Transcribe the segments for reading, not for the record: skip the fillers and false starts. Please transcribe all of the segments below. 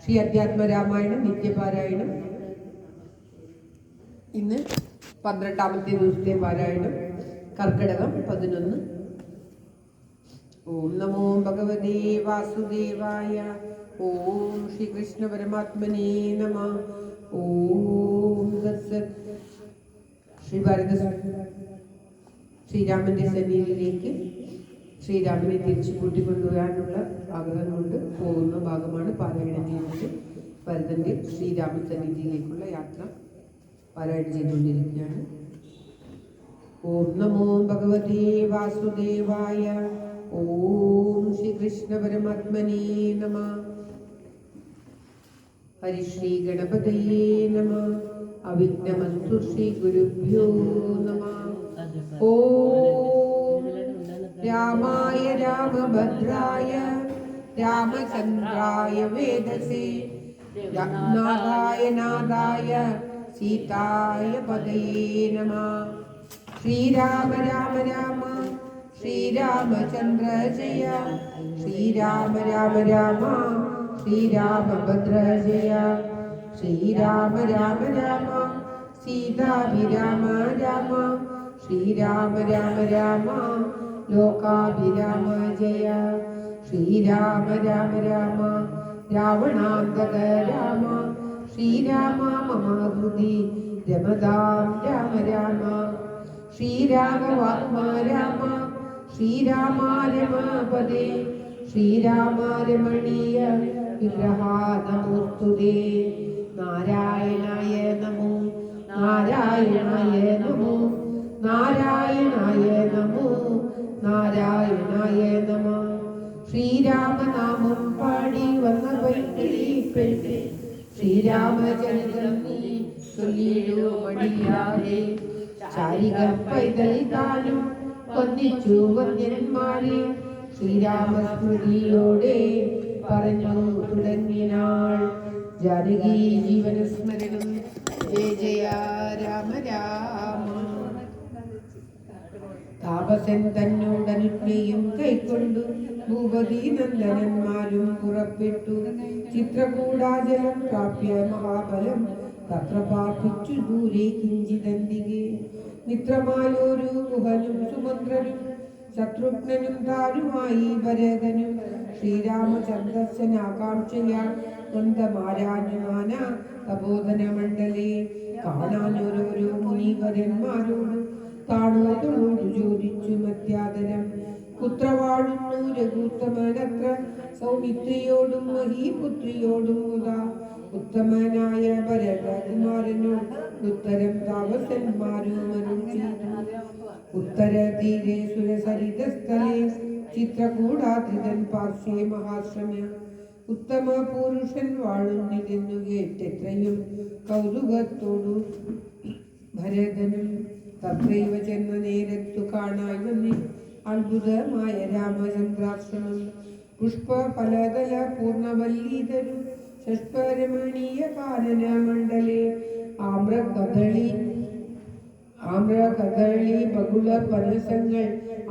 ശ്രീ അധ്യാത്മരാമായണം നിത്യപാരായണം. ഇന്ന് 12ാമത്തെ ദിവസത്തെ പാരായണം. കർക്കിടകം 11. ഓം നമോ ഭഗവതേ വാസുദേവായ. ഓം ശ്രീകൃഷ്ണ പരമാത്മനേ നമഃ. ഓം തത്സത്. ശ്രീരാമന്റെ സന്നിധിയിലേക്ക് ശ്രീരാമനെ തിരിച്ചു കൂട്ടിക്കൊണ്ടുവരാനുള്ള ആഗ്രഹം കൊണ്ട് പോകുന്ന ഭാഗമാണ് പാരായണം ചെയ്യുന്നത്. ഭരതന്റെ ശ്രീരാമ സന്നിധിയിലേക്കുള്ള യാത്ര പാരായണം ചെയ്തുകൊണ്ടിരിക്കുകയാണ്. ഓം നമോ ഭഗവതേ വാസുദേവായ. ഓം ശ്രീകൃഷ്ണ പരമാത്മനേ നമഃ. ഹരിശ്രീ ഗണപതയേ നമഃ. അവിഘ്നമസ്തു ശ്രീ ഗുരുഭ്യോ നമഃ. ഓം രാമായ രാമഭദ്രായ രാമചന്ദ്രായ വേദസേ നാഥായ നാഥായ സീതായ പതയേ നമഃ. ശ്രീരാമ രാമ രാമ ശ്രീരാമചന്ദ്ര ജയ. ശ്രീരാമ രാമ രാമ ശ്രീരാമഭദ്ര ജയ. ശ്രീരാമ രാമ രാമ സീതാഭിരാമ രാമ. ശ്രീരാമ രാമ രാമ ലോകാഭിരാമ ജയ. ശ്രീരാമ രാമ രാമ രാവണാന്തക രാമ. ശ്രീരാമ മമ ഹൃദി രമതാം രാമ രാമ. ശ്രീരാഘവാത്മാ രാമ. ശ്രീരാമ രമാപദേ. ശ്രീരാമ രമണീയ വിഗ്രഹാ നമോസ്തുതേ. നാരായണായ നമോ നാരായണായ നമോ നാരായണായ നമോ നാരായണായ നമഃ. ശ്രീരാമനാമം പാടി വന്ന പെണ്ണെ ശ്രീരാമചരിതം നീ ചൊല്ലിടൂ മടിയാതെ. ചാരിക പൈതൽ താനും വന്നിച്ചു വന്യന്മാരെ. ശ്രീരാമസ്മൃതിയോടെ പറഞ്ഞു തുടങ്ങിനാൾ. ജാനകി ജീവനസ്മരണം. ജയ ജയ രാമ രാമ. താപസൻ തന്നോടനുജ്ഞയും കൈക്കൊണ്ടു ഭൂപതി നന്ദനന്മാരും പുറപ്പെട്ടു. ചിത്രകൂടാചലം പ്രാപ്യ മഹാബലം തത്ര പാർപ്പിച്ചു ദൂരെ കിഞ്ചിതന്തികെ. മിത്രമായൊരു ഗുഹനും സുമന്ത്രനും ശത്രുഘ്നനും താരുമായി ഭരതനും. ശ്രീരാമചന്ദ്രസനാകാംക്ഷയാ നന്ദമാരാഞ്ഞുമാന തപോധന മണ്ഡലേ. കാണാനോരോരോ മുനിവരന്മാരോട് താണോതോടു ചോദിച്ചു മത്യാദരം. പുത്ര വാഴുന്നു രഘുത്തമനത്ര സൗമിത്രിയോടും മഹീപുത്രിയോടും മുതാ. ഉത്തമനായ ഭരതകുമാരനോട് ഉത്തരം താപസന്മാരും അരുൾ ചെയ്തു. ഉത്തര തീരെ സുരസരിതസ്ഥലേ ചിത്രകൂടാത്രിതൻ പാർശ്വേ മഹാശ്രമ്യ. ഉത്തമ പുരുഷൻ വാഴുന്നിതെന്നു കേട്ടെത്രയും കൗതുകത്തോടു ഭരതനും. തത്രൈവ ചെന്ന നേരത്തു കാണായി വന്നി അത്ഭുതമായ രാമചന്ദ്രാശ്രമം. പുഷ്പ ഫലതല പൂർണ്ണവല്ലീതരു ഷഷ്പരമണീയ കാനന മണ്ഡലേ. ആമ്രകദളി ബഹുള പനസങ്ങൾ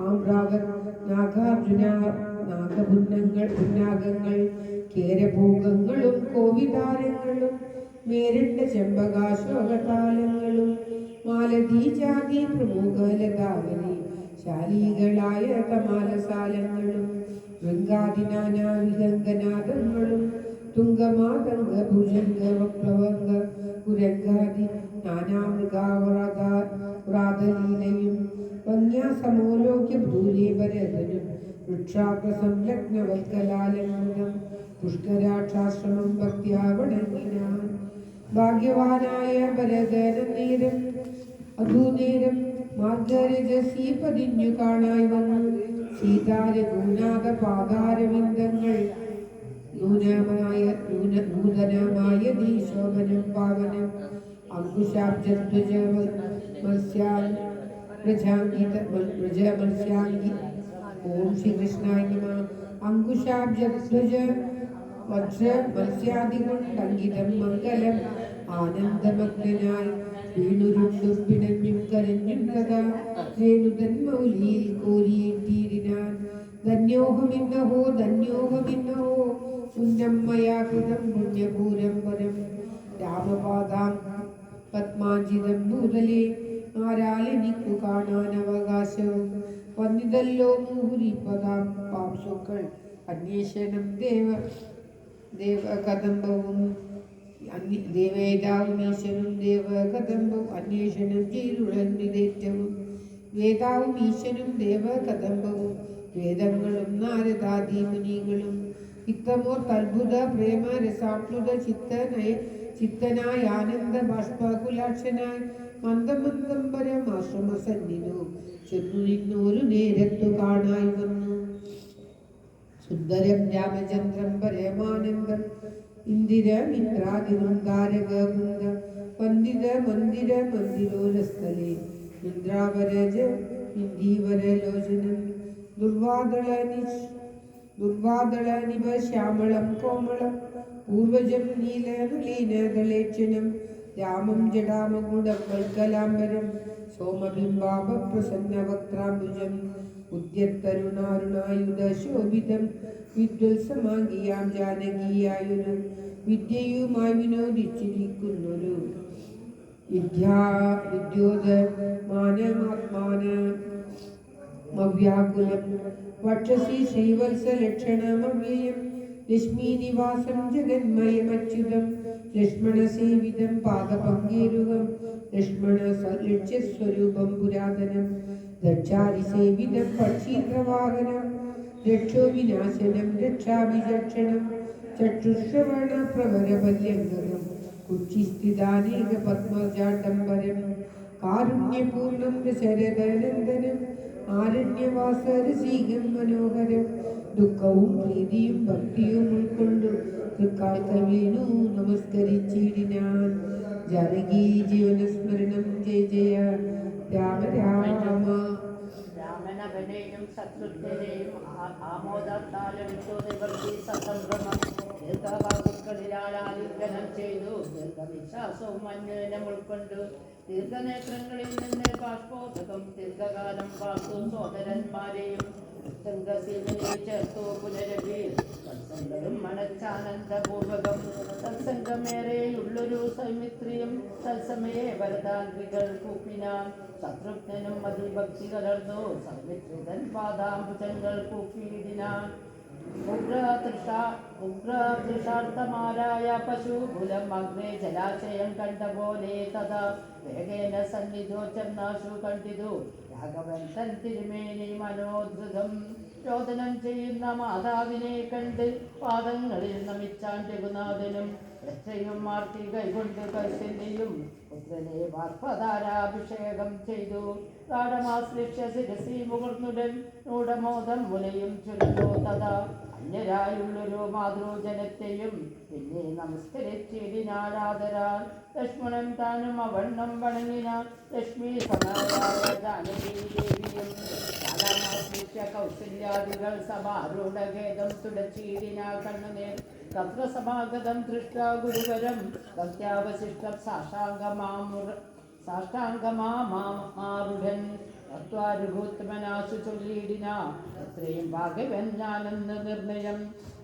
ആമ്രാഗ നാഗാർജുന ഉന്നാഗങ്ങൾ കേരഭോഗങ്ങളും കോവിതാരങ്ങളും മേരണ്ട ചെമ്പകാശോകതാലങ്ങളും മാലതീജാതി പ്രമുഖ ലതാവലി ശാലീകളായ കമാലസാലങ്ങളും ഗംഗാദിനാനാ വിഹംഗനാദങ്ങളും തുംഗമാതംഗ ഭുജംഗ വക്ലവംഗ കുരംഗാദി നാനാമൃഗാവ്രാതലീലയും വന്യാസമോലോക്യ ഭൂലേ ഭരതനും. വൃക്ഷാഗ്രസംലഗ്നവൽക്കലാലംബനം പുഷ്കരാക്ഷാശ്രമം ഭക്ത്യാ വണങ്ങിനാൻ. ഭാഗ്യവാനായ ഭരതനേരം അധൂനേരം മാർഗരജസീ പതിഞ്ഞു കാണായി വന്നു. സീതാരഘൂനാഥ പാദാരവിന്ദങ്ങൾ നൂതനമായ ദീശോഭനം പാവനം. അങ്കുശാബ്ജധ്വജ മത്സ്യാംഗി. ഓം ശ്രീകൃഷ്ണായ നമഃ. അങ്കുശാബ്ജധ്വജ വജ്ര മത്സ്യാദികൊണ്ടങ്കിതം മംഗലം. ആനന്ദമഗ്നായി വീണുരുണ്ടും പിണഞ്ഞും കരഞ്ഞും കഥാ രേണുതൻ മൗലിയിൽ കോരിയിട്ടീരിനാൻ. ധന്യോഹമിന്നഹോ ധന്യോഹമിന്നഹോ ഉന്നമ്മയാ കൃതം പുണ്യപൂരം പരം രാമപാദാം പത്മാഞ്ചിതം ഭൂതലേ ആരാലെനിക്കു കാണാൻ അവകാശവും വന്നിതല്ലോ മുഹുരിപദാം പാംസുക്കൾ അന്വേഷണം ദേവകദംബവും ദേവേതാവും ഈശനും ദേവകദംബവും അന്വേഷണം ചെയ്തുടങ്ങിതേറ്റവും വേദാവും ഈശനും ദേവകദംബവും വേദങ്ങളും നാരദാദി മുനികളും ഇത്തമോർത്തത്ഭുത പ്രേമ രസാപ്ലുത ചിത്തനായ ആനന്ദ ബാഷ്പാകുലാക്ഷനായി മന്ദമന്ദം പരമാശ്രമ സന്നിധു ചെന്നു നിന്നൊരു നേരത്തു കാണായി വന്നു. സുന്ദരം രാമചന്ദ്രം പരമാനന്ദം ഇന്ദിരമിന്ദ്രാദിവൃന്ദാരകവൃന്ദ വന്ദിത മന്ദിര മന്ദിരോരസ്ഥലേ ഇന്ദ്രാവരലോചനം ദുർവാദളനിവ ശ്യാമളം കോമളം പൂർവജം നീലനളീനദളേക്ഷണം രാമം ജടാമകുടം വൽക്കലാംബരം സോമബിംബാപപ്രസന്നവക്ത്രാംബുജം ഉദ്യത്തരുണാരുണായുധശോഭിതം വിദ്വത്സമാംഗിയാം ജാനകീയായൊരു വിദ്യയുമായി വിനോദിച്ചിരിക്കുന്നൊരു വിദ്യോദമാനമാത്മാനമവ്യാകുലം വക്ഷസി ശ്രീവത്സലക്ഷണമവ്യയം ലക്ഷ്മീനിവാസം ജഗന്മയമച്യുതം ലക്ഷ്മണസേവിതം പാദപങ്കേരുകം ലക്ഷ്യസ്വരൂപം പുരാതനം ദക്ഷാരിസേവിതം പക്ഷീന്ദ്രവാഹനം രക്ഷോവിനാശനം രക്ഷാഭിചക്ഷണം ചക്ഷുശ്രവണ പ്രവരപര്യംഗം കുച്ചിസ്ഥിതാനേക പത്മജാഡംബരം കാരുണ്യപൂർണം ശരദനന്ദനം ആരണ്യവാസരസീകം മനോഹരം ദുഃഖവും പ്രീതിയും ഭക്തിയും ഉൾക്കൊണ്ടു തൃക്കാഴ്ച വീണു നമസ്കരിച്ചിടിനാൻ. ജാനകി ജീവനസ്മരണം ജയ ജയ രാമ രാമ. രാമനവനെയും ശത്രുഘ്നെയും ആമോദത്താലവിട്ടോനിവർത്തി സസംഭ്രമം ദീർഘവാകുക്കളിലാലിംഗനം ചെയ്തു ദീർഘവിശ്വാസവും അന്വേനം ഉൾക്കൊണ്ടു ദീർഘനേത്രങ്ങളിൽ നിന്ന് ബാഷ്പോധകം ദീർഘകാലം പാർത്തു സോദരന്മാരെയും ശൃംഗസീമനെ ചേർത്തു പുനരവി സത്സംഗം മനച്ചാനന്ദപൂർവകം സത്സംഗമേറെയുള്ളൊരു സൗമിത്രിയും തത്സമയെ വരദാന്ത്രികൾ കൂപ്പിനാൻ ശത്രുഘ്നും അതിഭക്തി കലർന്നു സൗമിത്രിതൻ പാദാംബുജങ്ങൾ കൂപ്പിയിടിനാൻ. ഉഗ്രതൃഷാർത്ഥമാരായ പശുകുലം അഗ്നേ ജലാശയം കണ്ട പോലെ തഥാ വേഗേന സന്നിധോ ചെന്നാശു കണ്ടിതു രാഘവൻ തൻ തിരുമേനി മനോധൃതം ചോദനം ചെയ്യുന്ന മാതാവിനെ കണ്ട് പാദങ്ങളിൽ നമിച്ചാൻ രഘുനാഥനും രക്ഷയും മാർത്തി കൈകൊണ്ട് കൈശല്യം പുത്രനെ ബാഷ്പധാരാഭിഷേകം ചെയ്തു. ഗാഠമാശ്ലിഷ്യ ശിരസി മുകർന്നുടൻ നൂഢമോദം മുലയും ചൊല്ലോ തഥാ അന്യരായുള്ളൊരു മാതൃജനത്തെയും പിന്നെ നമസ്കരിച്ചിടിനാരാധരാൽ ലക്ഷ്മണൻ താനും അവണ്ണം വണങ്ങിനാൻ. ലക്ഷ്മി സമായായ ജാനകി ദേവിയും ഗാഠമാശ്ലിഷ്യ കൗസല്യാദികൾ സഭാരൂഢഖേദം തുടച്ചിടിനാ കണ്ണുനേർ തത്ര സമാഗതം ദൃഷ്ട ഗുരുവരം ഭക്ത്യാവശിഷ്ടം സാഷ്ടാംഗമാരുഢൻ തത്വാരുഭൂത്മനാശു ചൊല്ലിയിടിന എത്രയും ഭാഗ്യവൻ ഞാനെന്ന് നിർണയം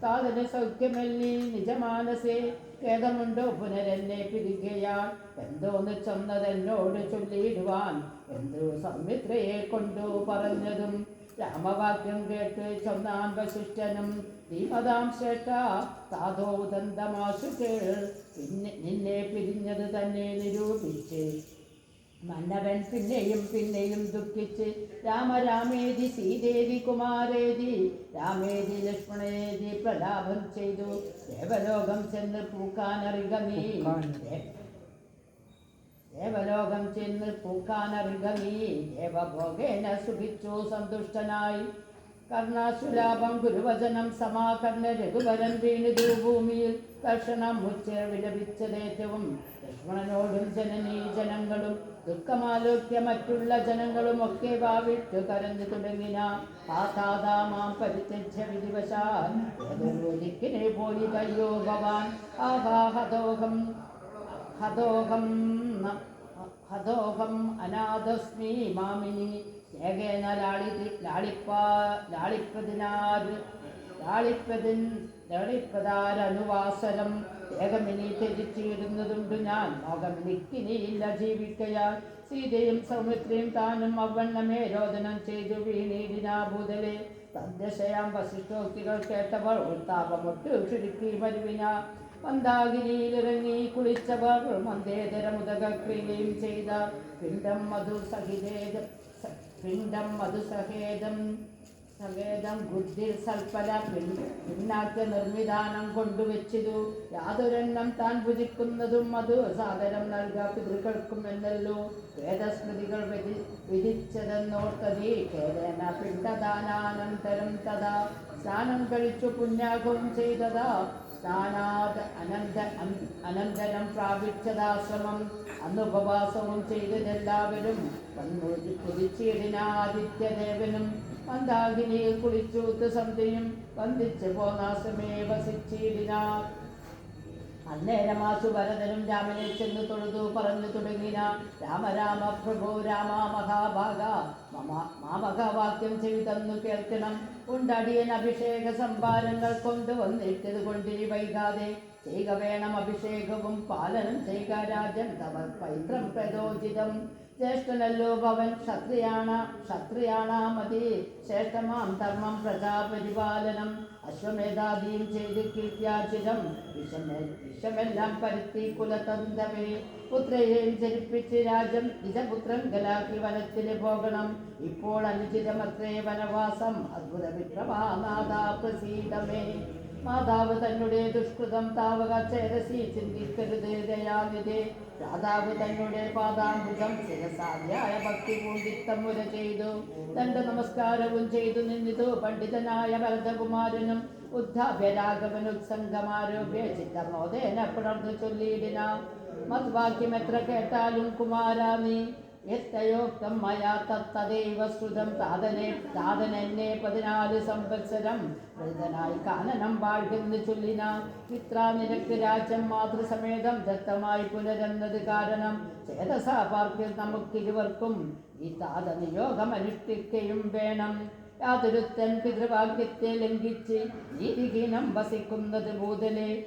താതന് സൗഖ്യമല്ലി നിജമാനസേ ഖേദമുണ്ടോ പുനരെന്നെ പിരികയാൻ എന്തോന്ന് ചൊന്നതെന്നോട് ചൊല്ലിയിടുവാൻ എന്തോ സൗമിത്രയെ കൊണ്ടു പറഞ്ഞതും രാമവാക്യം കേട്ട് ചൊന്നാൻ വശിഷ്ഠനും ധീമതാം ശ്രേഷ്ഠ സാധോദന്തമാശു കേൾ നിന്നെ പിരിഞ്ഞത് തന്നെ നിരൂപിച്ച് മന്നവൻ പിന്നെയും പിന്നെയും ദുഃഖിച്ച് രാമരാമേതി സീതേതി കുമാരേതി രാമേതി ലക്ഷ്മണേതി പ്രലാപം ചെയ്തു ദേവലോകം ചെന്ന് പൂക്കാനറിക നീ ദേവഭോഗേന സുഖിച്ചു സന്തുഷ്ടനായി. കർണാശുലാഭം ഗുരുവചനം സമാകർണ രഘുവരൻ വീണിതു ഭൂമിയിൽ കർഷണം മുച്ച് വിലപിച്ചതേറ്റവും ലക്ഷ്മണനോടും ജനനീ ജനങ്ങളും ദുഃഖമാലോക്യ മറ്റുള്ള ജനങ്ങളും ഒക്കെ വാവിട്ട് കരഞ്ഞു തുടങ്ങിന. ആ താതാമാം പരിത്യജ്യ വിധിവശാൽ ഏതൊരു ദിക്കിനെ പോയി കയ്യോ ഭവാൻ ആഹാഹദോഹം ഹതോഹം അനാഥസ്മി മാമിനി ഏകേന ലാളിപ്പതാരനുവാസരം ഏകമിനി ത്യജിച്ചിരുന്നതുണ്ട് ഞാൻ മോഹമിനിക്കിനിയില്ല ജീവിക്കയാൽ സീതയും സൗമിത്രിയും താനും അവണ്ണമേ രോദനം ചെയ്തു വീണീടിനാഭൂതലെ തദ്ദശയാം വസിഷ്ഠോക്തികൾ കേട്ടവർ ഉത്താപമൊട്ടു ചുരുക്കി വരുവിന മന്ദാകിനിയിലിറങ്ങി കുളിച്ചവർ മന്ദേതരമുദകക്രിയയും ചെയ്ത പിണ്ടം മധുസഹേദം ബുദ്ധിർ സൽപ്പല പിന്നാക്യ നിർമ്മിതാനം കൊണ്ടുവച്ചിതു യാതൊരെണ്ണം താൻ ഭുജിക്കുന്നതും മധു സാദരം നൽകാ പിതൃക്കൾക്കും എന്നല്ലോ വേദസ്മൃതികൾ വിധിച്ചതെന്നോർത്തതീ കേരള പിണ്ടദാനാനന്തരം തഥാ സ്നാനം കഴിച്ചു പുണ്യാഗവും ചെയ്തതാ അനന്തരം പ്രാപിച്ചതാശ്രമം അന്ന് ഉപവാസവും ചെയ്തതെല്ലാവരും കുതിച്ചിടിനാദിത്യദേവനും മന്ദാകിനിയിൽ കുളിച്ചൂത്ത് സന്ധ്യയും വന്ദിച്ച് പോന്നാശ്രമേ വസിച്ചിടിനാർ അന്നേരമാസു ഭരതനും രാമനെ ചെന്ന് തൊഴുതു പറഞ്ഞു തുടങ്ങിന രാമ രാമ പ്രഭു രാമ മഹാഭാഗ മാമകവാക്യം ചെയ്തെന്നു കേൾക്കണം ഉണ്ടടിയൻ അഭിഷേക സംഭാരങ്ങൾ കൊണ്ടുവന്നിട്ടത് കൊണ്ടിരി വൈകാതെ ചെയ്യുക വേണം അഭിഷേകവും പാലനം ചെയ്യുക രാജൻ തവ പൈത്രം പ്രദോചിതം ജ്യേഷ്ഠനല്ലോ ഭവൻ ക്ഷത്രിയാണാമതി ശ്രേഷ്ഠമാം ധർമ്മം പ്രജാപരിപാലനം അശ്വമേധാദിയും ചെയ്ത് കീർത്തിയാചിരം വിഷമെല്ലാം പരുത്തി കുലതന്തവേ പുത്രയെയും ചരിപ്പിച്ച് രാജം നിജപുത്രൻ ഗലാക്കി വനത്തിന് പോകണം ഇപ്പോൾ അനുചിതമത്രേ വനവാസം അദ്ഭുത വിക്രമാനാഥ പ്രസീതമേ മാതാവ് തന്നെ ദുഷ്കൃതം താവക ചേരസി ചിന്തിക്കരുത് ദയാനിധേ രാധാവ് തന്നെ പാദാംബുജം ശിരസാധ്യായ ഭക്തി പൂണ്ടിത്തം മുര ചെയ്തു ദണ്ഡ നമസ്കാരവും ചെയ്തു നിന്നിതു പണ്ഡിതനായ ഭരതകുമാരനും ഉദ്ധാഭ്യ രാഘവൻ ഉത്സംഗമാരോപ്യ ചിത്തമോദേന പുണർന്നു ചൊല്ലിയിടിന മദ്വാക്യം എത്ര കേട്ടാലും കുമാരാ നീ യത്തയോക്തം മയാ തത്തദൈവ ശ്രുതം താതനെന്നെ 14 സംവത്സരം വൃദ്ധനായി കാനനം വാഴ്കെന്ന് ചൊല്ലിന മിത്രാ നിനക്ക് രാജ്യം മാതൃസമേതം ദത്തമായി പുനരുന്നത് കാരണം ചേതസാ പാർക്കിൽ നമുക്കിരുവർക്കും ഈ താത നിയോഗം അനുഷ്ഠിക്കുകയും വേണം യാതൊരുത്തൻ പിതൃവാക്യത്തെ ലംഘിച്ച് നീതിഹീനം വസിക്കുന്നത് ഭൂതലെ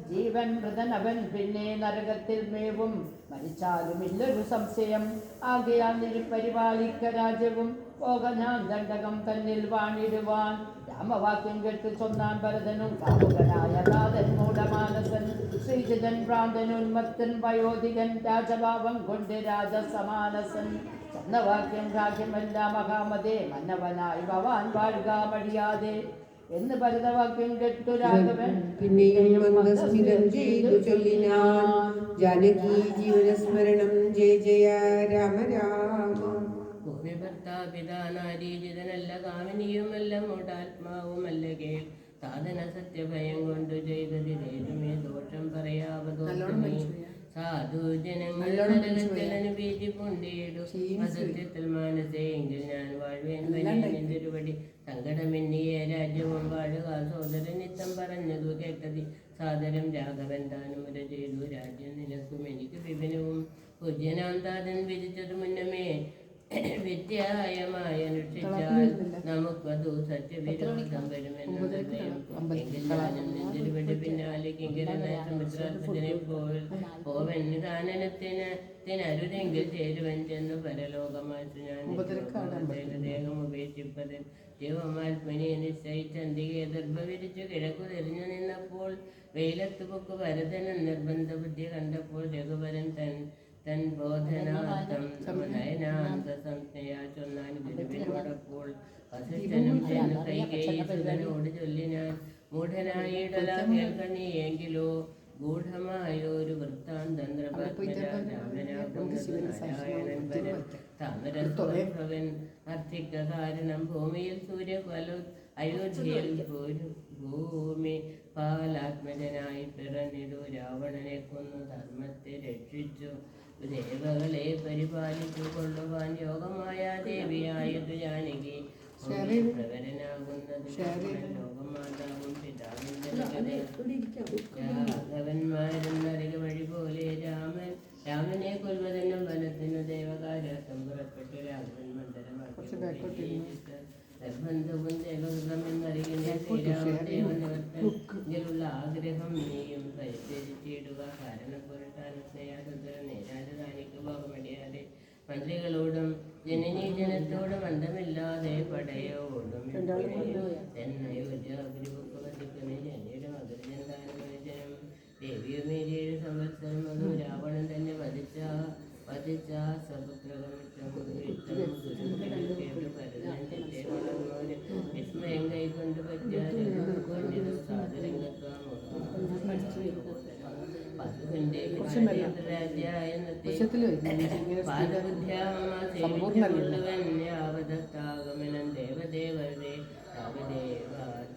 ജീവൻ മൃതനവൻ പിന്നെ നരകത്തിൽ മേവും മരിച്ചാലുമില്ലൊരു സംശയം ആകയാൽ പരിപാലിക്ക രാജ്യവും പോക ഞാൻ ദണ്ഡകം തന്നിൽ വാണിടുവാൻ രാമവാക്യം കേട്ട് ചൊന്നാൻ ഭരതനും കാമുകനായ താതൻ മൂഢമാനസൻ ശ്രീജിതൻ ഭ്രാന്തനുന്മത്തൻ വയോധികൻ രാജഭാവം കൊണ്ട് രാജസമാനസൻ ചന്നവാക്യം രാജ്യമല്ല മഹാമതേ മന്നവനായി ഭവാൻ വാഴുക മടിയാതെ എന്ന് ഭരതവാക്യം കേട്ടു രാഘവൻ പിന്നെയും മന്ദസ്മിതം ചെയ്തു ചൊല്ലിനാൻ ജാനകി ജീവനസ്മരണം ജയ ജയ രാമ രാമ ഭൂമി ഭർത്താപിതാ നാരീജിതനല്ല കാമിനിയുമല്ല മൂഢാത്മാവുമല്ല കേൾ സാധന സത്യഭയം കൊണ്ടു ചെയ്തതിലേതുമേ ദോഷം പറയാവതോ സാധു ജനങ്ങൾ നരകത്തിലനു ഭീതി പൂണ്ടിയിടു അസത്യത്തിൽ മാനസെങ്കിൽ ഞാൻ വാഴുവേൻ വലിയൊരുപടി സങ്കടമെന്നിയ രാജ്യവും വാഴുക സോദരൻ നിത്തം പറഞ്ഞതു കേട്ടതി സാദരം രാഘവൻ താനുമുര ചെയ്തു രാജ്യം നിനക്കും എനിക്ക് വിപിനവും പൂജ്യനാം താതൻ വിധിച്ചതു മുന്നമേ വ്യത്യായമായി അനുഷ്ഠിച്ചാൽ നമുക്കതു സത്യവിരോധം വരുമെന്നത് നെഞ്ചിരുപടി പിന്നാലെ കിങ്കരനായ സമുദ്രാത്മജനെ പോവൻ കാനനത്തിനരുതെങ്കിൽ ചേരുവൻ ചെന്നു പരലോകമാറ്റു ഞാൻ ദേഹം ഉപേക്ഷിപ്പതൻ ജീവമാത്മനെ നിശ്ചയിച്ചന്തികെ ദർഭവിരിച്ചു കിഴക്കു തിരിഞ്ഞു നിന്നപ്പോൾ വെയിലത്ത് പൊക്കു ഭരതനും നിർബന്ധ ബുദ്ധി കണ്ടപ്പോൾ രഘുവരൻ തൻ ബോധനാർത്ഥം നയനാന്ത സംജ്ഞയാ ചൊന്നാൻ ഗുരുവിനോടപ്പോൾ വസിഷ്ഠനും ചെന്നു കൈകേയിസുതനോട് ചൊല്ലിനാൻ മൂഢനായിടല കേൾക്കണിയെങ്കിലോ ഗൂഢമായൊരു വൃത്താന്തം രാമനാകുന്നനാരായണൻ താമരഭവൻ അർത്ഥിക്ക കാരണം ഭൂമിയിൽ സൂര്യഫല അയോധ്യയിൽ ഭൂമി പാലാത്മജനായി പിറന്നിടു രാവണനെ കൊന്നു ധർമ്മത്തെ രക്ഷിച്ചു ദേവകളെ പരിപാലിച്ചു കൊള്ളുവാൻ യോഗമായ ദേവിയായതു ജാനകി പ്രകടനാകുന്നത് ലോകമാതാവും പിതാവിന്റെ രാഘവന്മാരെന്നറിക വഴി പോലെ രാമനെ കൊല്വതനും വനത്തിനു ദേവകാര്യാർത്ഥം പുറപ്പെട്ടു രാഘവൻ മന്ദരമാക്കി നിർബന്ധവും ദേവകൃതമെന്നറിയുന്ന ഇതിലുള്ള ആഗ്രഹം നീയും പരിത്യജിച്ചിടുക. കാരണപുരുഷാനസ്നേഹാസുതര നേരാജധാനിക്ക് ബഹുമടിയാതെ മന്ത്രികളോടും ജനനീ ജനത്തോടും ബന്ധമില്ലാതെ പടയോടും എന്നയോജാഗ്രഹിക്കുന്ന ജനയുടെ മധുരജന്താനുജനം ദേവിയുമേരിയേഴ് സംവത്സരം അത് രാവണൻ തന്നെ വധിച്ച വിസ്മയം കൈകൊണ്ട് യാവദത്താഗമനം ദേവദേവരുടെ രാഗദേവാനന്തരം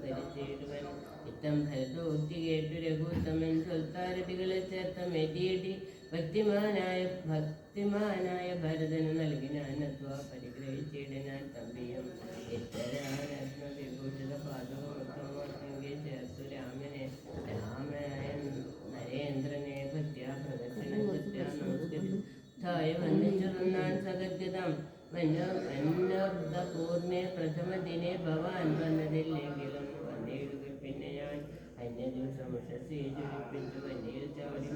ധരിച്ചിടുവൻ. ഇത്തം ഭരതോക്തി കേട്ടു രഘുത്തമൻ സ്വൽത്താരടികളെ ചേർത്ത മെതിയടി ഭക്തിമാനായ ഭരതന് നൽകിനാനത്വ പരിഗ്രഹിച്ചിടനാൻ തമ്പിയും ഇത്തരാത്മവിഭൂഷിത പാദവുമൊക്കെ ചേർത്തു രാമയൻ നരേന്ദ്രനെ ഭക്ത്യാ പ്രദക്ഷിണം നമസ്കരിച്ചായ വന്നിച്ചിരുന്നാൻ സഗദ്യതം പൂർണ്ണ പ്രഥമ ദിനെ ഭവാൻ വന്നതില്ലെങ്കിലും വന്നിടുക. പിന്നെ ഞാൻ അന്യ ദിവസം ഉഷസ്സിച്ചു വന്നിയിൽ ചാടി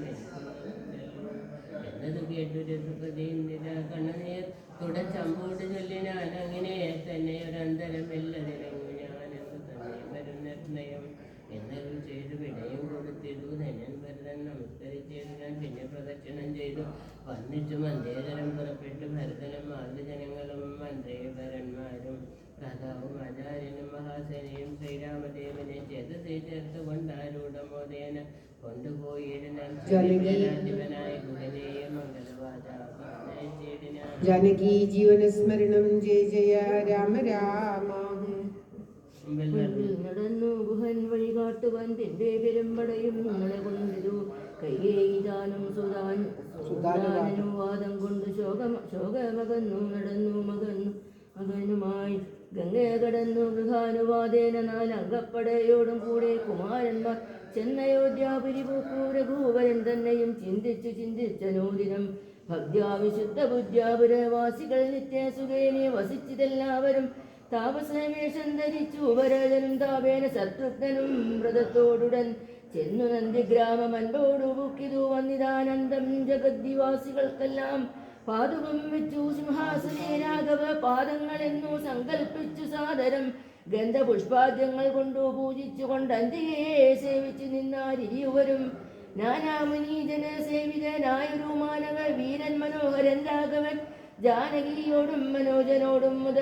എന്നത് കേട്ടു രഘുപതി കണ്ണുനീർ തുടച്ചമ്പോട് ചൊല്ലിനാൻ. അങ്ങനെ തന്നെ ഒരന്തരം എല്ലാതിരങ്ങു ഞാനെന്ന് തന്നെ വരുന്നയം എന്നൊരു ചെയ്തു വിടയും കൊടുത്തിട്ടു. ധനൻ ഭരതൻ നമസ്കരിച്ചത് ഞാൻ പിന്നെ പ്രദക്ഷിണം ചെയ്തു വന്നിച്ചു മന്ദേതരം പുറപ്പെട്ടു. ഭരതനും മാതൃജനങ്ങളും മന്ത്രിവരന്മാരും കഥാവും ആചാര്യനും മഹാസേനയും ശ്രീരാമദേവനെ ചേതസി ചേർത്തുകൊണ്ടാരൂഢമോദേന കൊണ്ടുപോയിടനായ ഗുഹനെയും മംഗളവാച ജാനകി ജീവനസ്മരണം ജയ ജയ രാമ രാമ. നടന്നു ഗുഹൻ വഴി കാട്ടുവാൻ തിന്റെ പെരുമ്പടയും നിങ്ങളെ കൊണ്ടിരു കയ്യേയിതാനും സുധാനുവാദം കൊണ്ട് ശോകമകന്നു നടന്നു മകനുമായി ഗംഗയെ കടന്നു ഗൃഹാനുവാദേന നാലംഗപ്പടയോടും കൂടെ കുമാരന്മാർ ചെന്നയോധ്യാപുരിപൂക്കു. രഘുവരൻ തന്നെയും ചിന്തിച്ചനൂദിനം ഭക്ത്യാ വിശുദ്ധ ബുദ്ധ്യാപുരവാസികൾ നിത്യസുഖേനെ വസിച്ചതെല്ലാവരും താപസവേഷം ധരിച്ചു. വരദനും താപേന ശത്രുഘ്നനും വ്രതത്തോടുടൻ ചെന്നു നന്ദിഗ്രാമം അൻപോടു ബുക്കിതു. വന്നിതാനന്ദം ജഗദ്ദിവാസികൾക്കെല്ലാം പാതുകം വെച്ചു സിംഹാസനേ രാഘവ പാദങ്ങളെന്നു സങ്കൽപ്പിച്ചു സാദരം ഗന്ധപുഷ്പാദ്യങ്ങൾ കൊണ്ടു പൂജിച്ചു കൊണ്ട് അന്തികയെ സേവിച്ചു നിന്നാരിരുവരും. നാനാമുനീജന സേവിതനായൊരു മാനവ വീരൻ മനോഹരൻ രാഘവൻ ജാനകിയോടും മനോജനോടും മുത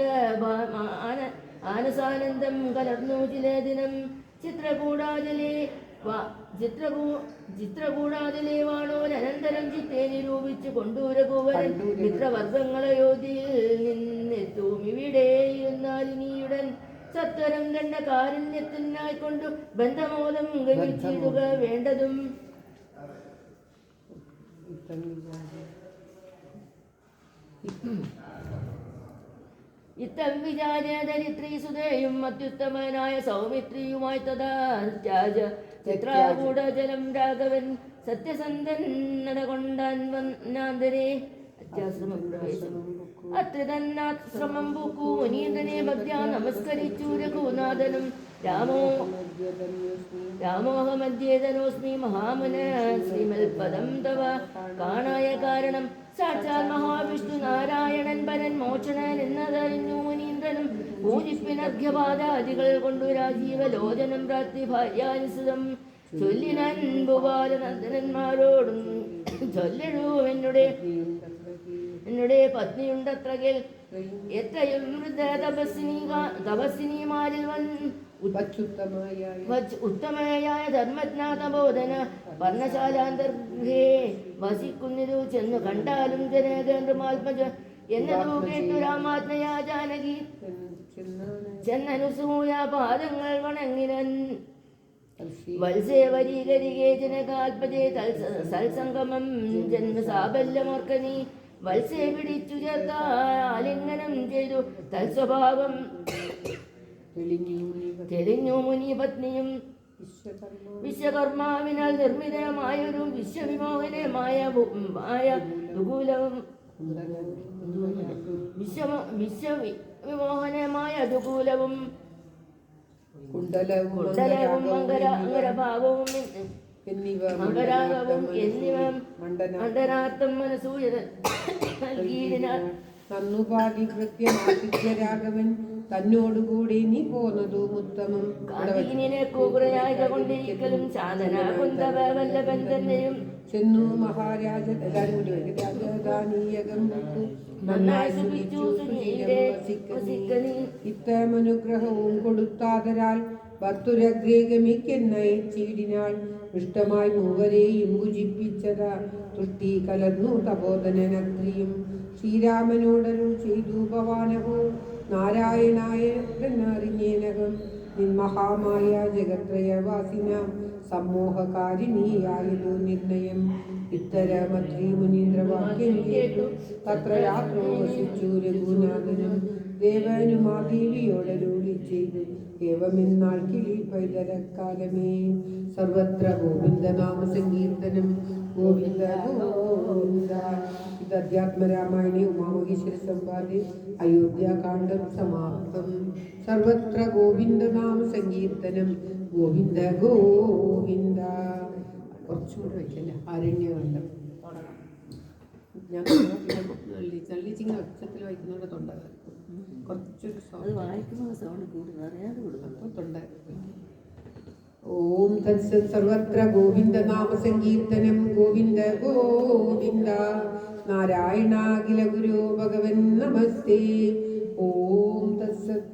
ആനസാനന്ദം കലർന്നു ചില ദിനം. ചിത്രകൂടാതിലെ വാണോരനന്തരം ചിത്തെ നിരൂപിച്ചു കൊണ്ടു രഘുവരൻ മിത്രവർഗങ്ങളയോധ്യയിൽ നിന്നെത്തും ഇവിടെ ഇരുന്നാലിനിയുടൻ സത്വരം കണ്ട കാരുണ്യത്തിനായിക്കൊണ്ടു ബന്ധമോദം ഗമിച്ചിടുക വേണ്ടതും. ഇത്തം വിചാരധരിത്രീ സുതയും അത്യുത്തമനായ സൗമിത്രിയുമായി തഥാ ചിത്രാകൂടജലം രാഘവൻ സത്യസന്ധൻ നടകൊണ്ടാൻ വന്നാന്തരേ അത്ര തന്നാശ്രമം പൂക്കു. മുനീന്ദ്രനെ ഭക്ത്യാ നമസ്കരിച്ചു രഘുനാഥനും രാമോഹമധ്യേതനോസ്മി മഹാമുന ശ്രീമൽപദം തവ കാണായ കാരണം സാക്ഷാൽ മഹാവിഷ്ണു നാരായണൻ പരൻ മോചനൻ എന്നതറിഞ്ഞു മുനീന്ദ്രനും പൂജിപ്പിനർഘ്യപാദാദികൾ കൊണ്ടു രാജീവലോചനം പ്രാപ്തി ഭാര്യാനുസൃതം ചൊല്ലിനാൻ ഭൂപാലനന്ദനന്മാരോടും ചൊല്ലടൂ എന്നുടെ പത്നിയുണ്ടത്രകിൽ എത്രയും വൃദ്ധ തപസ്സിനിമാരിൽ ഉത്തമയായ ധർമ്മജ്ഞാതബോധന വർണ്ണശാലാന്തർഗേ വസിക്കുന്നിരു ചെന്നു കണ്ടാലും ജനകേന്ദ്രമാത്മജ എന്നതു കേട്ടു രാമാത്മയാ ജാനകി ചെന്നനുസൂയ പാദങ്ങൾ വണങ്ങിനൻ. വത്സേ വരീകരികേ ജനകാത്മജേ സൽസംഗമം ജന്മസാബല്യമോർക്കനീ വത്സേ പിടിച്ചു ചേർത്താലിംഗനം ചെയ്തു തൽസ്വഭാവം തെളിഞ്ഞു മുനി പത്നിയും. വിശ്വകർമാവിനാൽ നിർമ്മിതമായൊരു വിശ്വവിമോഹനമായ വിശ്വവിമോഹനമായ ദുകൂലവും കുണ്ടലവും കുണ്ടലവും അങ്കരഭാവവും എന്നിവ മകരാഗവും എന്നിവ മണ്ഡനാർത്ഥം മനസൂയത നൽകിയതിനാൽ നന്നുപാതി കൃത്യമാരാഘവൻ തന്നോടുകൂടി നീ പോന്നതും ഉത്തമം. കൊണ്ടിരിക്കലും സാധന കുന്തവ വല്ലഭൻ തന്നെയും ചെന്നു മഹാരാജ രാജധാനീയകം ഇത്തമനുഗ്രഹവും കൊടുത്താതരാൽ ഭർത്തുരഗ്രേഗമിക്കെന്നയച്ചിടിനാൾ. ഇഷ്ടമായി മൂവരെയും ഭുജിപ്പിച്ചതാ തുഷ്ടി കലർന്നു തപോധനനഗ്രിയും. ശ്രീരാമനോടരുൾ ചെയ്തു ഭവാനഹോ നാരായണായ എന്നറിഞ്ഞേനകം നിന്മഹാമായ ജഗത്രയവാസിനാം സമ്മോഹകാരിണിയായതു നിർണയം. ഇത്തരമത്രി മുനീന്ദ്രവാക്യം കേട്ടു തത്ര യാത്രോ വസിച്ചു രഘുനാഥനും. ദേവനുമാദേവിയോടരുളി ചെയ്തു ഏവമെന്നാൾ കിളി പൈതരക്കാലമേ. സർവത്ര ഗോവിന്ദനാമ സങ്കീർത്തനം ഗോവിന്ദ ഗോവിന്ദ. ഇത് അധ്യാത്മരാമായണേ ഉമാമഹേശ്വര സംവാദേ അയോധ്യാകാണ്ഡം സമാപ്തം. സർവത്ര ഗോവിന്ദനാമ സങ്കീർത്തനം ഗോവിന്ദ ഗോവിന്ദ. കുറച്ചുകൂടെ വയ്ക്കല്ല ആരണ്യകാണ്ഡം. ഞാൻ ചള്ളിച്ചിങ്ങനെ ഒച്ചത്തിൽ വായിക്കുന്നവരുടെ തൊണ്ട കുറച്ചൊരു വായിക്കുമ്പോൾ സൗണ്ട് കൂടുതൽ അറിയാതെ കൊടുക്കും തൊണ്ട. ഓം തത്സത്. സർവത്ര ഗോവിന്ദ നാമ സങ്കീർത്തനം ഗോവിന്ദ ഗോവിന്ദ. നാരായണാഖില ഗുരു ഭഗവൻ നമസ്തേ. ഓം തത്സത്.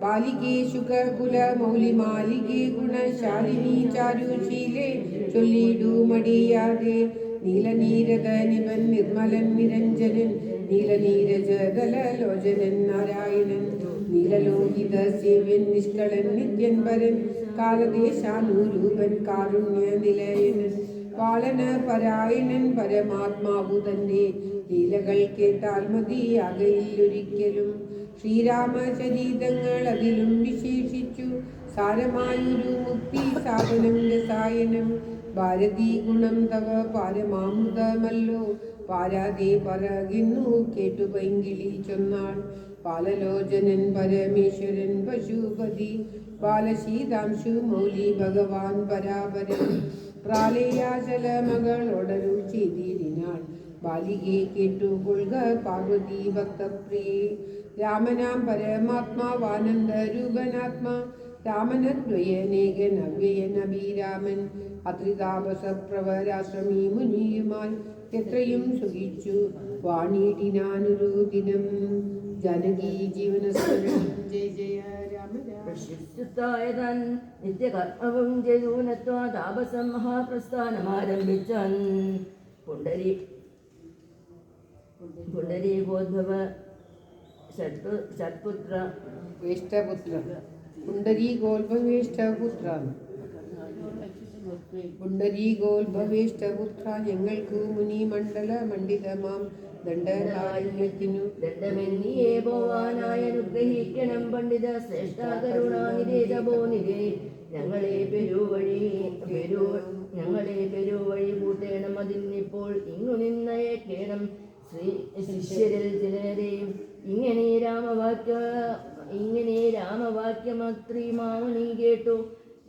ബാലികേ ശുകകുല മൗലിമാലികേ ഗുണശാലിനി ചാരുശീലേ ചൊല്ലിടൂ മടിയാതെ. നീലനീരദ നിവൻ നിർമ്മലൻ നിരഞ്ജനൻ നീലനീരജതലോചനൻ നാരായണൻ നീലലോഹിത സേവ്യൻ നിഷ്കളൻ നിത്യൻ വരൻ കാലദേശാനുരൂപൻ കാരുണ്യ നിലയനൻ പാലന പരായണൻ പരമാത്മാവു തന്നെ ലീലകൾ കേട്ടാൽ മതിയാകയില്ലൊരിക്കലും. ശ്രീരാമചരിതങ്ങൾ അതിലും വിശേഷിച്ചു സാരമായൊരു മുക്തി സാധനം രസായനം. ഭാരതീ ഗുണം തവ പാരമാമൃതമല്ലോ പാരാതെ പറകുന്നു കേട്ടു പൈങ്കിളി ചൊന്നാൾ. പാലലോചനൻ പരമേശ്വരൻ പശുപതി ബാലശീതാംശു മൗലി ഭഗവാൻ പരാപരൻ. പ്രാലേയാചല മകളോടരുൾ ചെയ്തിരിനാൾ ബാലികെ കേട്ടുകൊള്ളുക പാർവതി ഭക്തപ്രിയേ. രാമനാം പരമാത്മാവാനന്ദ രൂപനാത്മാ രാമനദ്വയനേകൻ അവ്യയൻ അഭിരാമൻ. അത്രിതാപസപ്രവരാശ്രമീ മുനിയുമായി എത്രയും സുഖിച്ചു വാണിടിനാനൊരു ദിനം. ജാനകി ജീവനസ്മരണം ജയ ജയ രാമ പ്രശസ്തായതാൻ നിത്യകർമ്മവും ജയൂനത്വാ താപസം മഹാപ്രസ്ഥാനമാരംഭിച്ചാൻ. പുണ്ടരീകോദ്ഭവ ഷട്പുത്ര വേഷ്ടപുത്ര പുണ്ടരീകോത്ഭവേഷ്ടപുത്ര പുണ്ടരീകോത്ഭവേഷ്ടപുത്ര. ഞങ്ങൾക്കു മുനിമണ്ഡല മണ്ഡിതമാം ദണ്ഡകാരുണ്യത്തിനു ദണ്ഡമെന്നിയേ പോവാനായ അനുഗ്രഹിക്കണം പണ്ഡിത ശ്രേഷ്ഠ കരുണാനിരേതപോനിരേ. ഞങ്ങളെ പെരുവഴി കൂട്ടേണം അതിനിപ്പോൾ ഇങ്ങു നിന്നയക്കേണം ശിഷ്യരിൽ ചിലരെയും. ഇങ്ങനെ രാമവാക്യമത്രീമാമണി കേട്ടു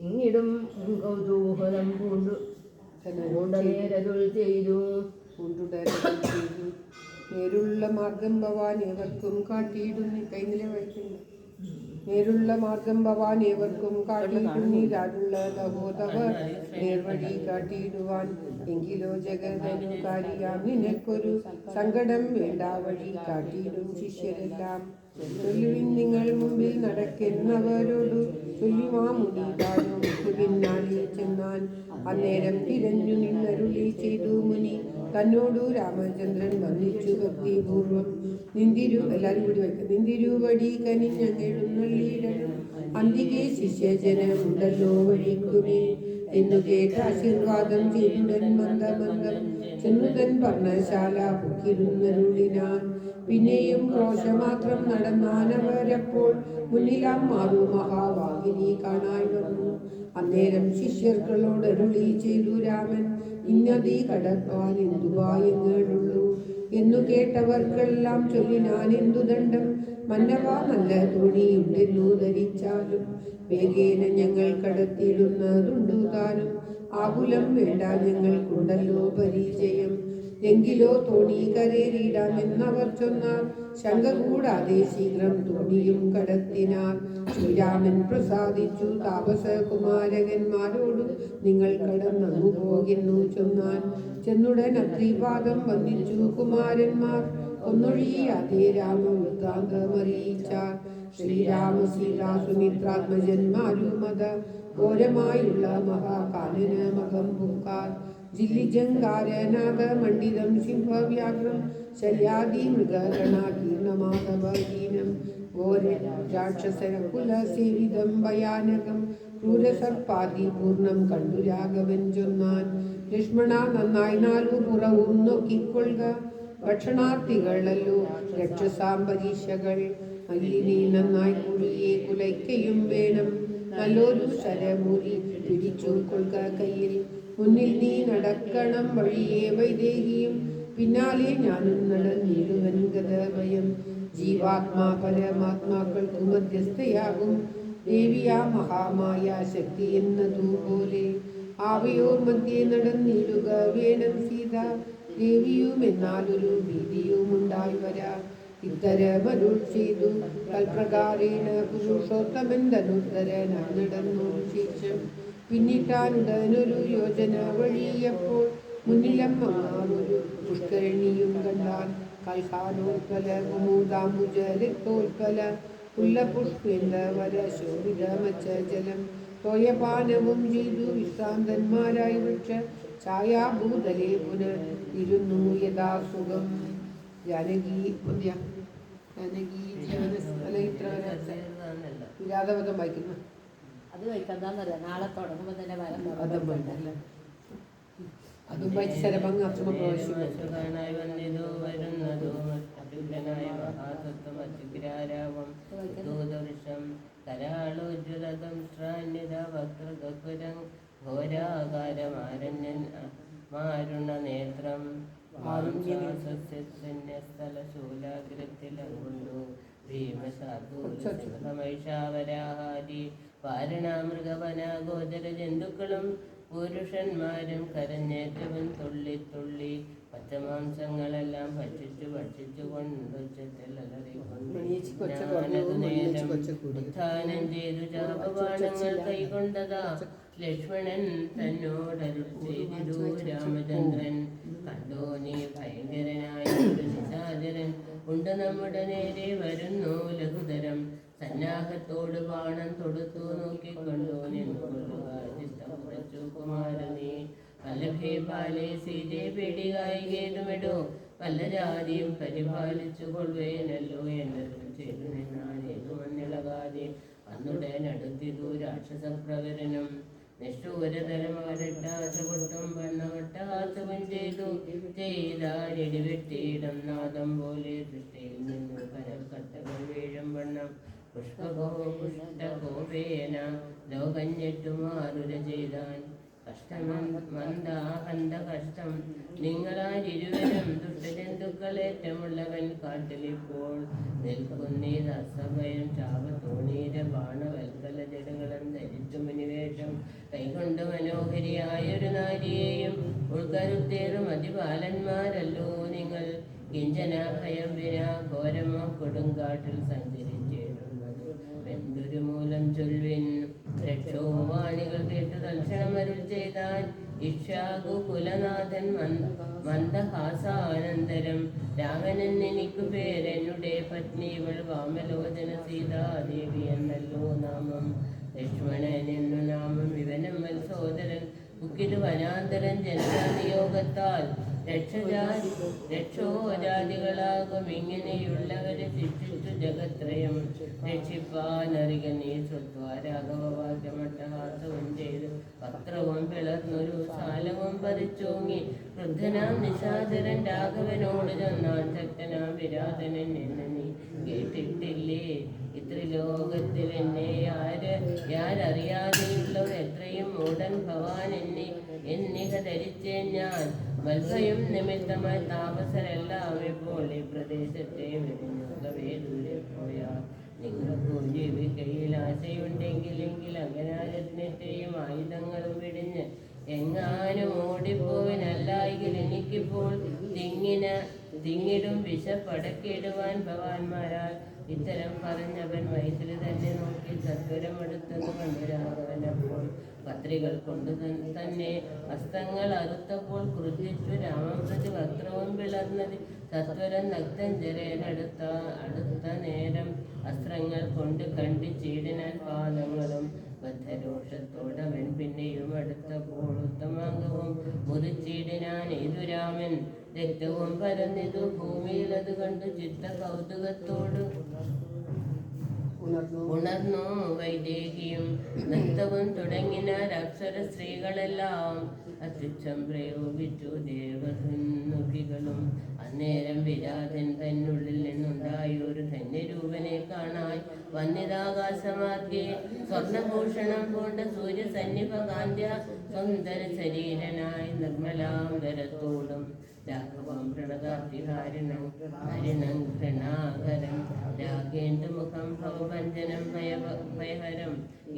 ഇങ്ങിടും കൗതൂഹലം നേരതുൾ ചെയ്തു. നേരുള്ള മാർഗം ഭവാൻ ഏവർക്കും കാട്ടിയിടുന്നു. കൈനില വായിക്കുന്നു. നേരുള്ള മാർഗം ഭവാൻ ഏവർക്കും കാട്ടിയിടുന്നു. രാജുള്ള തഹോതവ നേർവഴി കാട്ടിയിടുവാൻ. എങ്കിലോ ജഗതനുകാരിയാം നിനക്കൊരു സങ്കടം വേണ്ട വഴി കാട്ടിയിടും ശിഷ്യരെല്ലാം. ചൊല്ലുവിൻ നിങ്ങൾ മുമ്പിൽ നടക്കുന്നവരോടു ചൊല്ലുമാ മുനി താനു പിന്നാലെ ചെന്നാൻ. അന്നേരം തിരഞ്ഞു നിന്നരുളി ചെയ്തു മുനി തന്നോടു രാമചന്ദ്രൻ വന്നിച്ചു ഭക്തിപൂർവം. എല്ലാവരും കൂടി വയ്ക്കും. നിന്തിരുവടി കനിഞ്ഞെഴുന്നള്ളിയിടണം അന്തികെ ശിഷ്യജനമുണ്ടല്ലോ വഴിക്കുമേ എന്നു കേട്ട ആശീർവാദം ചെയ്തുടൻ മന്ദമന്ദം ചെന്നുതൻ പർണശാല പൊക്കിരുന്നരുളിനാൻ. പിന്നെയും ക്രോശമാത്രം നടന്നാനവരപ്പോൾ മുന്നിലാം മാറു മഹാവാഹിനി കാണാൻ വന്നു. അന്നേരം ശിഷ്യർക്കളോടരുളി ചെയ്തു രാമൻ ഇന്നതീ കടക്കാൻ എന്തുവായങ്ങളുള്ളൂ എന്നു കേട്ടവർക്കെല്ലാം ചൊല്ലിനാൻ എന്തു ദണ്ഡം മന്നവ നല്ല തുണിയുണ്ടെന്നു ധരിച്ചാലും വേഗേന ഞങ്ങൾ കടത്തിടുന്നതുണ്ടു താനും. ആകുലം വേണ്ട ഞങ്ങൾക്കുണ്ടല്ലോ പരിചയം. എങ്കിലോ തോണി കരേറിടാമെന്നവർ ചൊന്നാൽ ശങ്ക കൂടാതെ ശീഘ്രം തോണിയും കടത്തിനാർ. ശ്രീരാമൻ പ്രസാദിച്ചു താപസകുമാരകന്മാരോടും നിങ്ങൾ കടന്നങ്ങു പോകുന്നു ചൊന്നാൻ. ചെന്നുടൻ അത്രിപാദം വന്ദിച്ചു കുമാരന്മാർ ഒന്നൊഴിയാതെ രാമവൃത്താന്തമറിയിച്ചാർ. ശ്രീരാമ സീതാ സുമിത്രാത്മജന്മാരുമത ഘോരമായുള്ള മഹാകാലന മകം പൂക്കാർ. ജില്ലിജങ്കാരനാഥ മണ്ഡിതം സിംഹവ്യാഘ്രം ശല്യാദി മൃഗഗണാകീർണമാധവഹീനം ഘോര രാക്ഷസകുലസേവിതം ഭയാനകം ക്രൂരസർപ്പാദി പൂർണ്ണം കണ്ടു രാഘവൻ ചൊന്നാൻ. ലക്ഷ്മണ നന്നായി നാലു പുറവും നോക്കിക്കൊള്ളുക, ഭക്ഷണാർത്ഥികളല്ലോ രക്ഷസാംബരീഷകൾ. മല്ലിനെ നന്നായി കുഴിയെ കുലയ്ക്കയും വേണം, നല്ലൊരു ശരമുറി പിടിച്ചു കൊള്ളുക കയ്യിൽ. മുന്നിൽ നീ നടക്കണം വഴിയെ വൈദേഹിയും, പിന്നാലെ ഞാനും നടന്നിടുവൻ ഗതഭയം. ജീവാത്മാ പരമാത്മാക്കൾക്കു മധ്യസ്ഥയാകും ദേവിയാ മഹാമായ ശക്തി എന്നതുപോലെ. ആവയോർ മധ്യേ നടന്നിടുക വേണം സീത, ദേവിയും എന്നാലൊരു ഭീതിയുമുണ്ടായി വരാ. ഇത്തരമരുൾ ചെയ്തു തൽപ്രകാരേണ പുരുഷോത്തമൻ ധനുദ്ധരനാ നടന്നു ശേഷം. പിന്നിട്ടാനുടനൊരു യോജന വഴിയപ്പോൾ മുന്നിലമ്മമാറൊരു പുഷ്കരണിയും കണ്ടാൽ. കൽഹാനോത്പല കുമുദാംബുജ രക്തോത്പല പുല്ലപുഷ്പേന്ദവര ശോഭിതമച്ച ജലം. തോയപാനവും ചെയ്തു വിശ്രാന്തന്മാരായി വൃക്ഷ ഛായാഭൂതലേ പുനർ ഇരുന്നു യഥാസുഖം. ജാനകി ജാനകി വിരാതപദം വായിക്കുന്നു. അത് വയ്ക്കണ്ടെന്നറിയാം, നാളെ തുടങ്ങുമ്പോൾ തന്നെ വരം അതും വേണ്ടല്ല, അതും വായിച്ച് ശരഭംഗ അർത്ഥമ പ്രവേശിക്കും. ഘോരാകാരമാരുണ്യനേത്രം സ്ഥലശൂലാഗ്രത്തിലങ്ങുണ്ടു ഭീമശാർദൂലമൈഷാവരാഹാരി വാരണാമൃഗവന ഗോചര ജന്തുക്കളും പുരുഷന്മാരും കരഞ്ഞേറ്റവൻ തുള്ളി തുള്ളി. പച്ചമാംസങ്ങളെല്ലാം ഭക്ഷിച്ചു ഭക്ഷിച്ചു ഉത്ഥാനം ചെയ്തു ചാപബാണങ്ങൾ കൈകൊണ്ടതാ. ലക്ഷ്മണൻ തന്നോടരുൾ ചെയ്തിരു രാമചന്ദ്രൻ. കണ്ടോ നീ ഭയങ്കരനായ ഒരു നിശാചരൻ ഉണ്ട് നമ്മുടെ നേരെ വരുന്നു ലഘുതരം. സന്നാഹത്തോട് ബാണം തൊടുത്തു നോക്കിക്കൊണ്ടു നിന്നുകൊള്ളുക ചിത്തം കുറച്ചു കുമാരനീ. വല്ലഭേ പാലേ സീതേ പേടികായികേതുമിടോ വല്ല ജാതിയും പരിപാലിച്ചു കൊള്ളുവേനല്ലോ എന്നതും ചെയ്തു നിന്നാലേതു മണ്ണിളകാതെ അന്നുടനടുത്തിതു രാക്ഷസപ്രവരനും. നിഷ്ഠൂരതരം അവരട്ടാശ കൊട്ടും വണ്ണവട്ടഹാസവും ചെയ്തു ചെയ്താരിടിവെട്ടിയിടം നാദം പോലെ സൃഷ്ടിയിൽ നിന്നു കരക്കട്ടകൾ വീഴും വണ്ണം. പുഷ്പകോപേന ലോകഞ്ഞെട്ടുമാറുര ചെയ്താൻ. കഷ്ടമന്ദാഹന്ത കഷ്ടം നിങ്ങളാരിരുവരും ദുഷ്ടജന്തുക്കളേറ്റമുള്ളവൻ കാട്ടിലിപ്പോൾ നിൽക്കുന്നീതസഭയം. ശാപത്തോണീര ബാണവൽക്കല ജടകളും ധരിച്ചു മുനിവേഷം കൈകൊണ്ട് മനോഹരിയായൊരു നാരിയെയും ഉൾക്കരുത്തേറും അതിബാലന്മാരല്ലോ നിങ്ങൾ. കിഞ്ചന ഭയം വിന ഘോരമോ കൊടുങ്കാട്ടിൽ സഞ്ചരിച്ചിടുന്നത് എന്തൊരു മൂലം ചൊൽവിൻ. രക്ഷോവാണികൾ കേട്ട് തൽക്ഷണം അരുൾ ചെയ്താൻ. ഇക്ഷാകു കുലനാഥൻ മന്ദഹാസാനന്തരം. രാവണൻ എനിക്കു പേരെന്നുടെ പത്നി ഇവൾ വാമലോചന സീതാദേവി എന്നല്ലോ നാമം. ലക്ഷ്മണൻ എന്നു നാമം ഇവനം സോദരൻ. ഉക്കിലു വനാന്തരൻ ജനജാതിയോഗത്താൽ രക്ഷോജാതികളാകും ഇങ്ങനെയുള്ളവരെ ശിക്ഷിച്ചു ജഗത്രയം രക്ഷിപ്പാനറിക നീ സ്വദ്വാരാഘവവാക്യമട്ടഹാസവും ചെയ്തു. പത്രവും പിളർന്നൊരു സാലവും പറിച്ചോങ്ങി വൃദ്ധനാം നിശാചരൻ രാഘവനോട് ചെന്നാൻ. ശക്തനാം വിരാതനൻ എന്ന് നീ കേട്ടിട്ടില്ലേ? ഇത്രിലോകത്തിൽ എന്നെ യാരറിയാതെയുള്ളവർ എത്രയും മൂടൻ ഭവാൻ എന്നിക ധരിച്ചേ ഞാൻ. വത്സയും നിമിത്തമായി താമസരെല്ലാവരെ പോലെ പ്രദേശത്തെ വെടിഞ്ഞുകവേ ദൂരെ പോയാൽ നിങ്ങൾക്കു ജീവിക്കയിൽ ആശയുണ്ടെങ്കിലെങ്കിൽ അകനാരത്നത്തെയും ആയുധങ്ങളും വെടിഞ്ഞ് എങ്ങാനും ഓടിപ്പോവിനല്ലായെങ്കിൽ എനിക്കിപ്പോൾ തിങ്ങിടും വിശപ്പടക്കിടുവാൻ ഭവാന്മാരാൽ. ഇത്തരം പറഞ്ഞവൻ വയസ്സിൽ തന്നെ നോക്കി സത്വരമെടുത്തെന്ന് കണ്ടു. രാഘവനപ്പോൾ പത്രികൾ കൊണ്ട് തന്നെ ഹസ്തങ്ങൾ അറുത്തപ്പോൾ ക്രുദ്ധിച്ചു രാമം പ്രതി വസ്ത്രവും പിളർന്നത് സത്വരം അടുത്ത നേരം അസ്ത്രങ്ങൾ കൊണ്ട് ഖണ്ഡിച്ചിടിനാൻ പാദങ്ങളും. ബദ്ധരോഷത്തോടവൻ പിന്നെയും അടുത്തപ്പോൾ ഉത്തമാംഗവും മുറിച്ചിടിനാൻ ഏതുരാമൻ. രക്തവും പരന്നിതു ഭൂമിയിൽ അത് കണ്ടു ചിത്ത കൗതുകത്തോട് ഉണർന്നു വൈദേഹിയും. നൃത്തവും തുടങ്ങിനാർ അപ്സര സ്ത്രീകളെല്ലാം അത്യുച്ഛം പ്രയോഗിച്ചു ദേവധനുഭികളും. അന്നേരം വിരാജൻ തന്നുള്ളിൽ നിന്നുണ്ടായൊരു ധന്യരൂപനെ കാണാൻ വന്നിതാകാശമാർഗെ സ്വർണഭൂഷണം പൂണ്ട സൂര്യസന്നിഭകാന്ത്യ സുന്ദര ശരീരനായി നിർമ്മലാംബരത്തോടും രാഘവം പ്രണതാതിഹാരിണം ഹരിണം ഘൃണാകരം രാഗേന്ദുമുഖം ഭവഭഞ്ജനം ഭയഹരം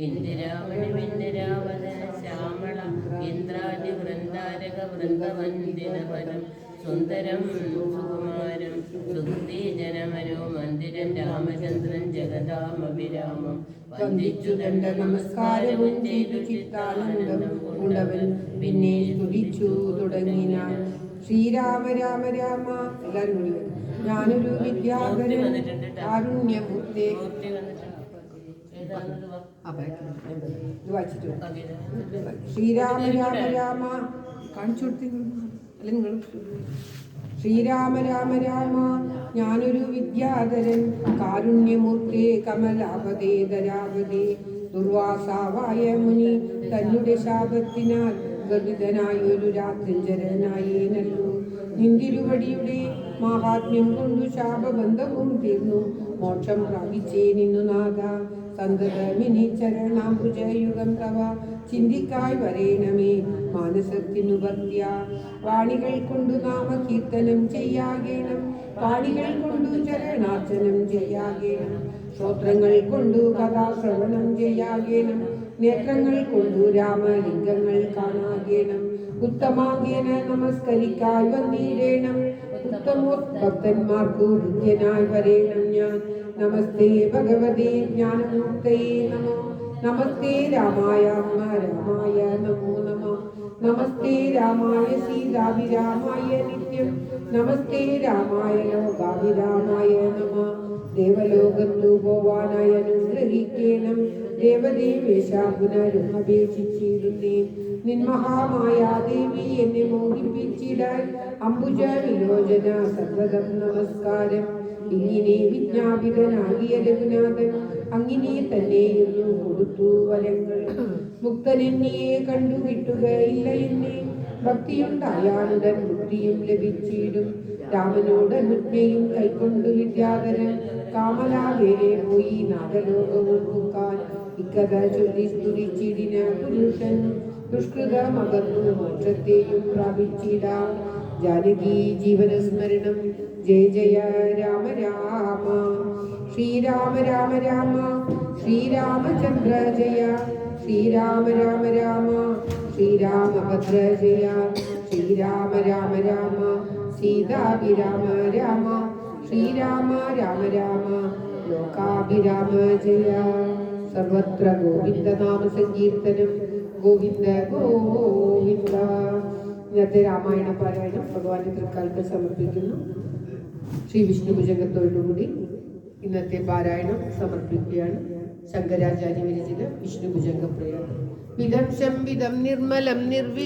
ഇന്ദിരാവതന ശ്യാമളം ഇന്ദ്രാദി വൃന്ദാരക വൃന്ദവന്ദിനപരം സുന്ദരം സുകുമാരം സുഹൃതി ജനമനോ മന്ദിരം രാമചന്ദ്രൻ ജഗദാമഭിരാമം വന്ദിച്ചു ദണ്ഡ നമസ്കാരവും ചെയ്തു ചിത്താനന്ദം ഉണ്ടവൻ പിന്നെ സ്തുതിച്ചു തുടങ്ങിനാൻ. ശ്രീരാമ രാമ രാമ. എല്ലാവരും കൂടി ഞാനൊരു വിദ്യാധരൻ കാരുണ്യമൂർത്തേ. ഇത് വായിച്ചിട്ട് ശ്രീരാമ രാമ രാമ കാണിച്ചു കൊടുത്തി അല്ല നിങ്ങൾ. ശ്രീരാമ രാമ രാമ ഞാനൊരു വിദ്യാധരൻ കാരുണ്യമൂർത്തേ കമലാപതേ ധരാപതേ. ദുർവാസാവായ മുനി തന്നുടെ ശാപത്തിനാൽ ഗർഭിതനായൊരു രാത്രിഞ്ചരനായേനല്ലോ. നിന്തിരുവടിയുടെ മാഹാത്മ്യം കൊണ്ടു ശാപബന്ധവും തീർന്നു മോക്ഷം പ്രാപിച്ചേ നിന്നു നാഥ. സന്തതമിനി ചരണാംബുജയുഗം തവ ചിന്തിക്കായി വരേണമേ മാനസത്തിനു ഭക്ത്യ. വാണികൾ കൊണ്ടു നാമകീർത്തനം ചെയ്യാകേണം വാണികൾ കൊണ്ടു ചരണാർച്ചനം ചെയ്യാകേണം. ശ്രോത്രങ്ങൾ കൊണ്ടു കഥാശ്രവണം ചെയ്യാകേണം നേത്രങ്ങൾ കൊണ്ടു രാമലിംഗങ്ങൾ കാണാകേണം. ഉത്തമാകേന നമസ്കരിക്കായി വന്നിടേണം ഉത്തമോത്ഭക്തന്മാർക്കു ഹൃദ്യനായി വരേണം ഞാൻ. നമസ്തേ ഭഗവതേ ജ്ഞാനമൂർത്തയേ നമോ. നമസ്തേ രാമായ രാമായ നമോ നമ. നമസ്തേ രാമായ സീതാഭിരാമായ നിത്യം. നമസ്തേ രാമായ ലോകാഭിരാമായ നമ. ദേവലോകത്തു പോവാനായി അനുഗ്രഹിക്കേണം ദേവദേവേശ പുനരും അപേക്ഷിച്ചിരുന്നേ. നിൻമഹാമായാദേവി എന്നെ മോഹിപ്പിച്ചിടാൻ അംബുജ വിലോചന സർവദം നമസ്കാരം. ഇങ്ങനെ വിജ്ഞാപിതനാകിയ രഘുനാഥൻ അങ്ങിനെ തന്നെയിരുന്നു കൊടുത്തു വരങ്ങൾ. മുക്തനെന്നിയെ കണ്ടു കിട്ടുകയില്ല എന്നെ ഭക്തിയുണ്ടായാലുടൻ ബുദ്ധിയും ലഭിച്ചിടും. രാമനോട് അനുജ്ഞയും കൈക്കൊണ്ടു വിദ്യാധരൻ കാമലാവേരെ പോയി നാഗലോകവും പൂക്കാൻ. ഇക്കഥ ചൊല്ലി സ്തുതിച്ചിടിന പുരുഷൻ ദുഷ്കൃതമകന്നു മോക്ഷത്തെയും പ്രാപിച്ചിടാം. ജാനകി ജീവനസ്മരണം ജയ ജയ രാമ രാമ. ശ്രീരാമ രാമ രാമ ശ്രീരാമചന്ദ്ര ജയ. ശ്രീരാമ രാമ രാമ ശ്രീരാമഭദ്ര ജയ. ശ്രീരാമ രാമ രാമ സീതാഭിരാമ രാമ. ശ്രീരാമ രാമ രാമ ലോകാഭിരാമ ജയ. സർവത്ര ഗോവിന്ദ നാമ സങ്കീർത്തനം ഗോവിന്ദ ഗോവിന്ദ. ഇന്നത്തെ രാമായണ പാരായണം ഭഗവാന്റെ തൃക്കാൽക്ക് സമർപ്പിക്കുന്നു. ശ്രീ വിഷ്ണു ഭുജംഗത്തോടുകൂടി ഇന്നത്തെ പാരായണം സമർപ്പിക്കുകയാണ്. ശങ്കരാചാര്യ വിരചിത വിഷ്ണു ഭുജംഗ പ്രയോഗം. വിദം ശംവിദം നിർമ്മലം നിർവി